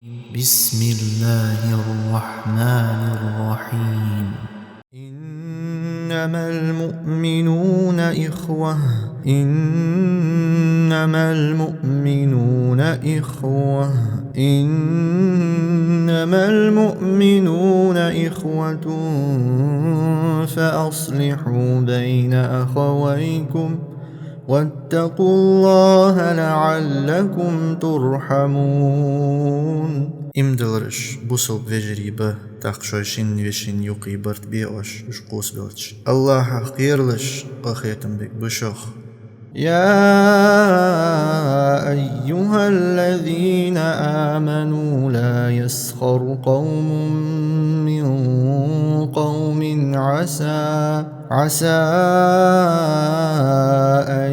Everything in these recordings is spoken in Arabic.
بسم الله الرحمن الرحيم. إنما المؤمنون إخوة إنما المؤمنون إخوة إنما المؤمنون إخوة فأصلحوا بين أخويكم واتقوا الله لعلكم ترحمون. إمدلرش بوصل بجريبة تاقشوشين وشين يقي برت بيوش وشقوس بلش الله خيرلش قخيتم بك بشوخ. يا أيها الذين آمنوا لا يسخر قوم من قوم عسى أن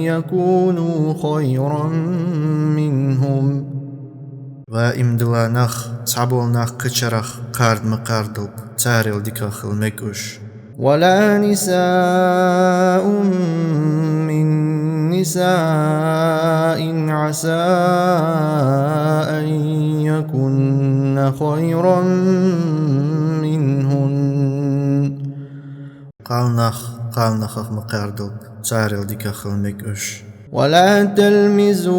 يكونوا خيرا منهم وإمدلانخ صعبولناخ كچرخ قارد مقاردل تاريل ديكاخ المكوش. ولا نساء من نساء عسى أن يكن خيرا منهن قالناخ مقاردل تاريل ديكاخ المكوش. ولا تلمزوا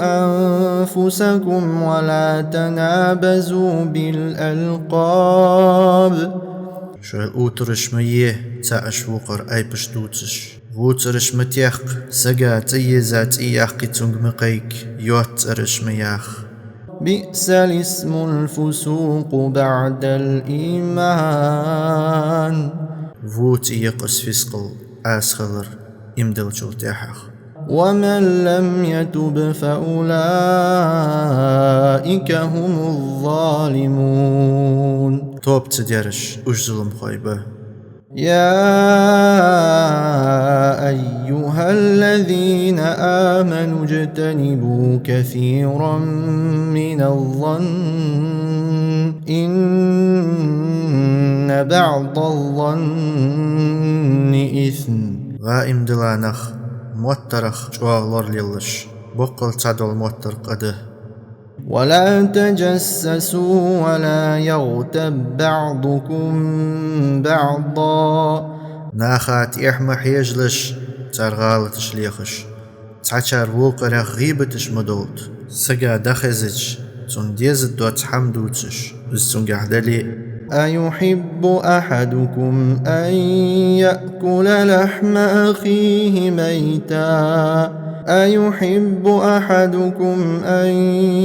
أنفسكم ولا تنابزوا بالألقاب شو اوترش ميه تاش وقر اي بشتوتش ووترش متيخ سجا تيزات اياخ تونغ مقيك يوترش مياخ. بئس الاسم الفسوق بعد الإيمان ووت يقص فسقل اسخلر امدل تاحخ. ومن لم يتب فأولئك هم الظالمون. توب تدرش اش ظلم خايبه. يا أيها الذين آمنوا اجتنبوا كثيرا من الظن إن بعض الظن إثم. وامدلانخ موترخ شواغلر ليلش بقل تعدل موتر قده. ولا تجسسوا ولا يغتب بعضكم بعضا ناخات إحمح يجلش ترغالتش ليخش تعشار ووقرخ غيبتش مدولت سجا دخزج تون ديزد دوت حمدوتش بستون قحدلي. أيحب أحدكم أن يأكل لحم أخيه ميتا أيحب أحدكم أن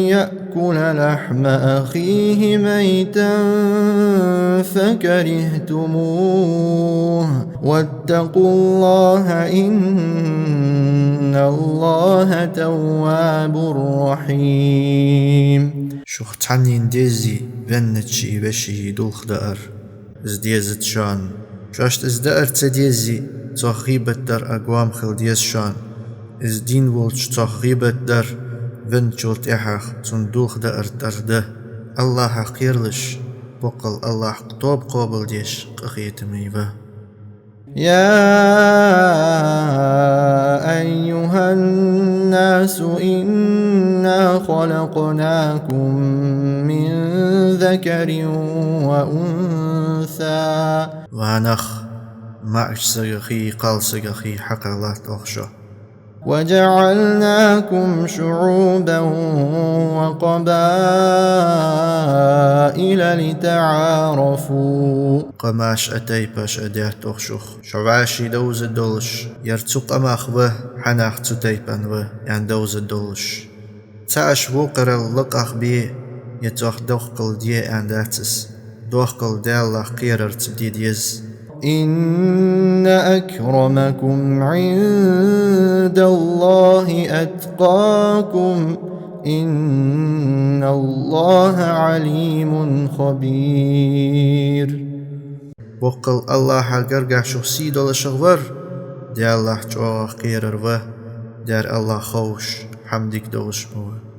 يأكل لحم أخيه ميتا فكرهتموه واتقوا الله إن الله تواب رحيم. شوخ تعنين ديزي بنتشي بشي دولخ دار ازديزت شان شاشت ازدار تديزي تغيبت در أقوام خل ديز شان ازدين ولش تغيبت در بنتشولت احاخ تندوخ دار درده. الله حقيرلش بقل الله قطوب قابل ديش قخيت ميبه. يا أيها الناس إنا خلقناكم من ذكر وأنثى وانخ معش سغخي قال سغخي حق الله تخشى وجعلناكم شعوبا وقبائل لتعارفوا. قماش أتاي باش أداه تخشخ شواشي دوز الدولش يرتق أماخ به حناخ تتايبان به يعني دوز الدولش تاش وقر اللقاخ بيه يتوخ دوخقل ديه أنداتس دوخقل دالله قيرر تبديد يز. إن أكرمكم عند الله أتقاكم إن الله عليم خبير. وقل الله قرقع شخصي دول شغور دي الله جواه قيرر و دار الله خوش حمدك دوش بوه.